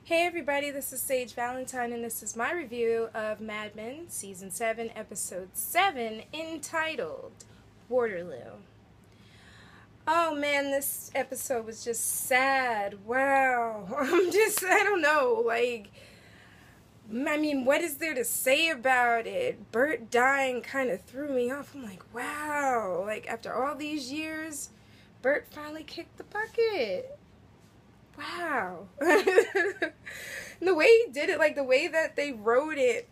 Hey everybody, this is Sage Valentine and this is my review of Mad Men Season 7, Episode 7, entitled Waterloo. Oh man, this episode was just sad. Wow. I don't know, what is there to say about it? Bert dying kind of threw me off. I'm like, wow, after all these years, Bert finally kicked the bucket. Wow. The way he did it, the way that they wrote it,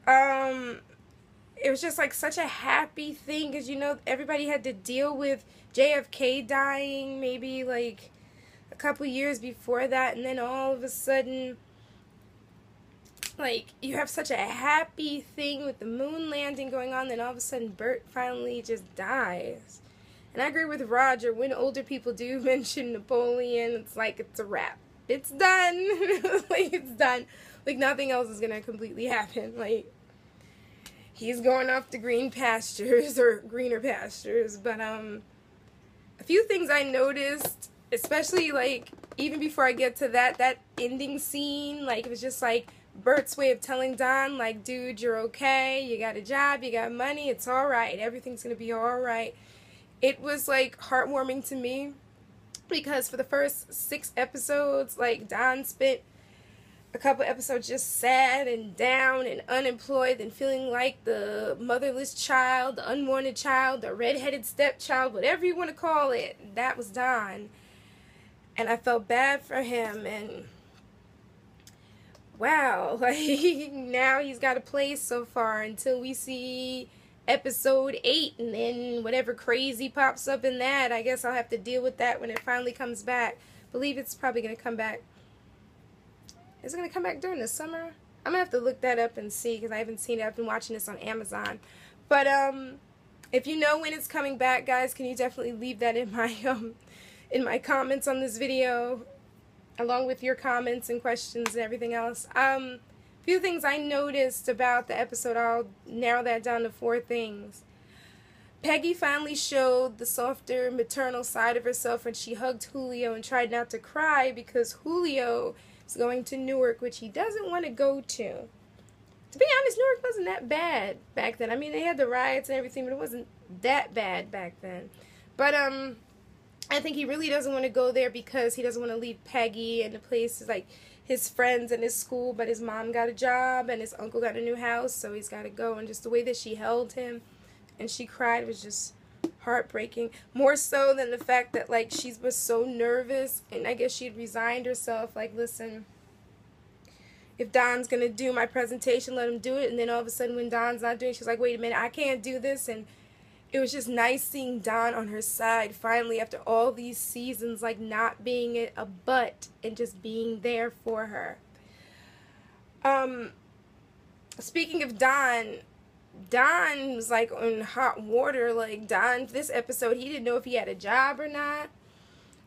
it was just such a happy thing, because everybody had to deal with JFK dying maybe a couple years before that, and then all of a sudden you have such a happy thing with the moon landing going on, then all of a sudden Bert finally just dies. And I agree with Roger, when older people do mention Napoleon, it's it's a wrap. It's done. It's done. Nothing else is going to completely happen. He's going off to green pastures, or greener pastures. But, a few things I noticed, especially, even before I get to that ending scene, it was just, Bert's way of telling Don, dude, you're okay, you got a job, you got money, it's alright, everything's going to be alright. It was, heartwarming to me, because for the first 6 episodes, Don spent a couple episodes just sad and down and unemployed and feeling like the motherless child, the unwanted child, the redheaded stepchild, whatever you want to call it. That was Don. And I felt bad for him, and wow, now he's got a place so far until we see episode 8, and then whatever crazy pops up in that, I guess I'll have to deal with that when it finally comes back. I believe it's probably going to come back. Is it going to come back during the summer? I'm going to have to look that up and see, because I haven't seen it. I've been watching this on Amazon. But if you know when it's coming back, guys, can you definitely leave that in my comments on this video, along with your comments and questions and everything else. Few things I noticed about the episode, I'll narrow that down to 4 things. Peggy finally showed the softer maternal side of herself when she hugged Julio and tried not to cry, because Julio is going to Newark, which he doesn't want to go to. To be honest, Newark wasn't that bad back then. I mean, they had the riots and everything, but it wasn't that bad back then. But I think he really doesn't want to go there because he doesn't want to leave Peggy and the places his friends and his school, but his mom got a job and his uncle got a new house, so he's got to go. And just the way that she held him and she cried was just heartbreaking. More so than the fact that she was so nervous, and I guess she had resigned herself, listen, if Don's gonna do my presentation, let him do it. And then all of a sudden when Don's not doing it, she's like, wait a minute, I can't do this. And it was just nice seeing Don on her side finally after all these seasons, not being a butt and just being there for her. Speaking of Don was on hot water. Don, this episode, he didn't know if he had a job or not,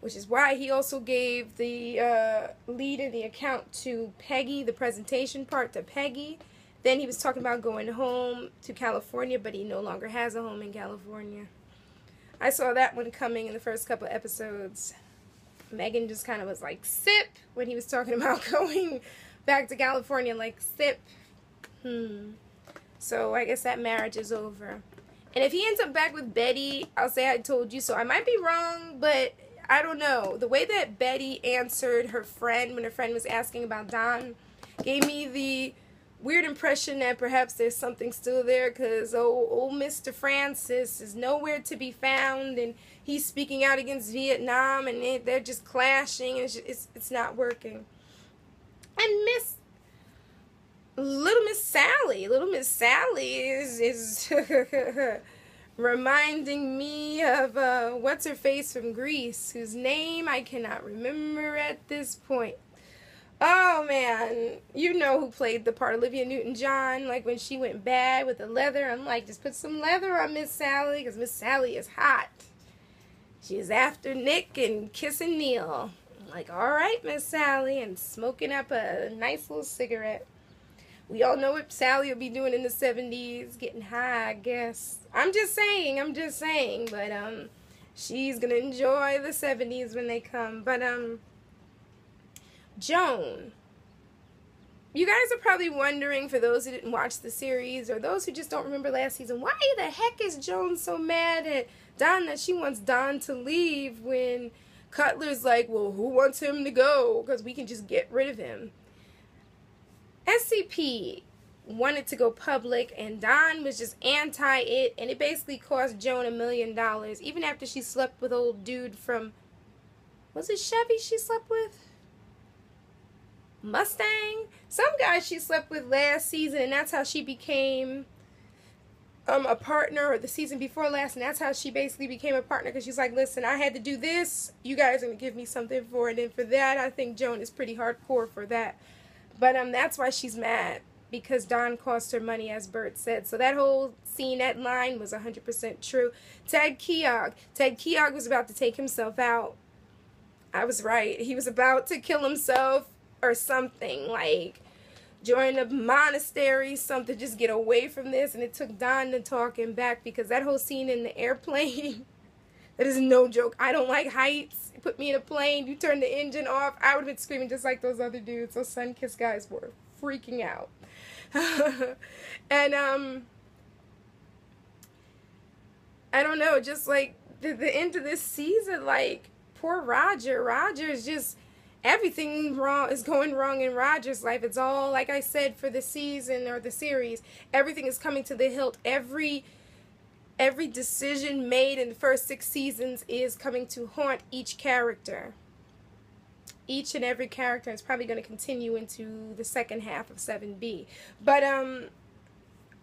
which is why he also gave the lead in the account to Peggy, the presentation part to Peggy. Then he was talking about going home to California, but he no longer has a home in California. I saw that one coming in the first couple episodes. Megan just kind of was sip, when he was talking about going back to California, sip. So I guess that marriage is over. And if he ends up back with Betty, I'll say I told you so. I might be wrong, but I don't know. The way that Betty answered her friend when her friend was asking about Don gave me the weird impression that perhaps there's something still there, because old Mr. Francis is nowhere to be found, and he's speaking out against Vietnam, and they're just clashing, and it's not working. And Little Miss Sally is reminding me of what's her face from Greece, whose name I cannot remember at this point. Oh man, you know who played the part, Olivia Newton-John, when she went bad with the leather. I'm just put some leather on Miss Sally, because Miss Sally is hot. She's after Nick and kissing Neil. I'm alright, Miss Sally, and smoking up a nice little cigarette. We all know what Sally will be doing in the 70s, getting high, I guess. I'm just saying, but she's gonna enjoy the 70s when they come. But Joan. You guys are probably wondering, for those who didn't watch the series or those who just don't remember last season, why the heck is Joan so mad at Don that she wants Don to leave when Cutler's like, well, who wants him to go? Because we can just get rid of him. SCP wanted to go public, and Don was just anti it, and it basically cost Joan $1 million, even after she slept with old dude from, was it Chevy she slept with? Mustang? Some guy she slept with last season, and that's how she became a partner, or the season before last, and that's how she basically became a partner, because she's like, listen, I had to do this, you guys are going to give me something for it, and for that, I think Joan is pretty hardcore for that. But that's why she's mad, because Don cost her money, as Bert said. So that whole scene, that line was 100% true. Ted Keogh was about to take himself out. I was right. He was about to kill himself or something, like join a monastery, something, just get away from this. And it took Don to talk him back, because that whole scene in the airplane, that is no joke. I don't like heights. You put me in a plane, you turn the engine off, I would have been screaming just like those other dudes. Those sun-kissed guys were freaking out. And I don't know, just like the end of this season, like poor Roger. Roger's just, everything wrong is going wrong in Roger's life. It's all, like I said, for the season or the series, everything is coming to the hilt. Every decision made in the first 6 seasons is coming to haunt each character. Each and every character is probably going to continue into the second half of 7B. But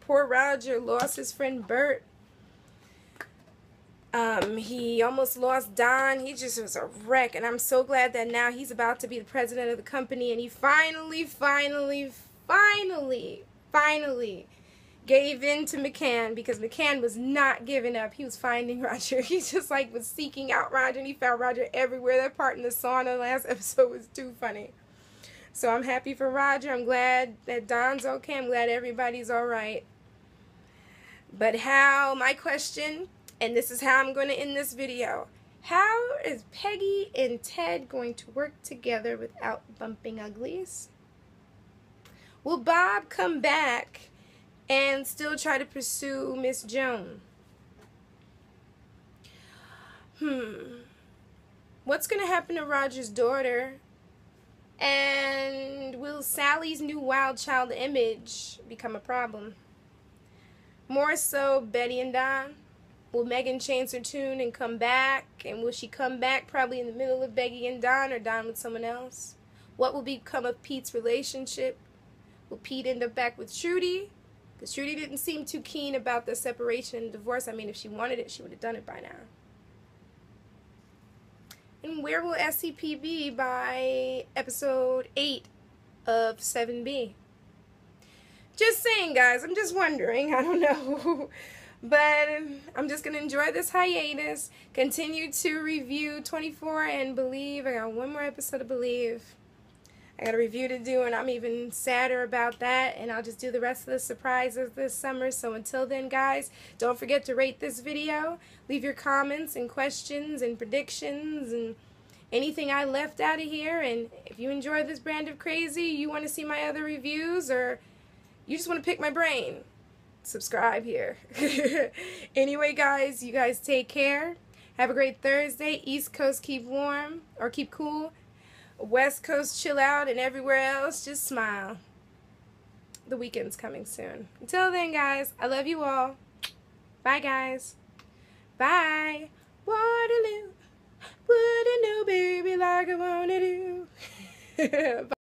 poor Roger lost his friend Bert. He almost lost Don. He just was a wreck, and I'm so glad that now he's about to be the president of the company, and he finally gave in to McCann, because McCann was not giving up. He was finding Roger. He just like was seeking out Roger, and he found Roger everywhere. That part in the sauna last episode was too funny. So I'm happy for Roger. I'm glad that Don's okay. I'm glad everybody's all right. But how, my question, and this is how I'm going to end this video, how is Peggy and Ted going to work together without bumping uglies? Will Bob come back and still try to pursue Miss Joan? What's going to happen to Roger's daughter? And will Sally's new wild child image become a problem? More so, Betty and Don. Will Megan change her tune and come back? And will she come back probably in the middle of Peggy and Don, or Don with someone else? What will become of Pete's relationship? Will Pete end up back with Trudy? Because Trudy didn't seem too keen about the separation and divorce. I mean, if she wanted it, she would have done it by now. And where will SCP be by episode 8 of 7B? Just saying, guys. I'm just wondering. I don't know. But I'm just going to enjoy this hiatus. Continue to review 24 and Believe. I got one more episode of Believe. I got a review to do, and I'm even sadder about that, and I'll just do the rest of the surprises this summer. So until then, guys, don't forget to rate this video, leave your comments and questions and predictions and anything I left out of here. And if you enjoy this brand of crazy, you want to see my other reviews, or you just want to pick my brain, subscribe here. Anyway, guys, you guys take care. Have a great Thursday. East Coast, keep warm, or keep cool. West Coast, chill out, and everywhere else, just smile. The weekend's coming soon. Until then, guys, I love you all. Bye, guys. Bye. Waterloo, wouldn't know, baby, like I wanna do. Bye.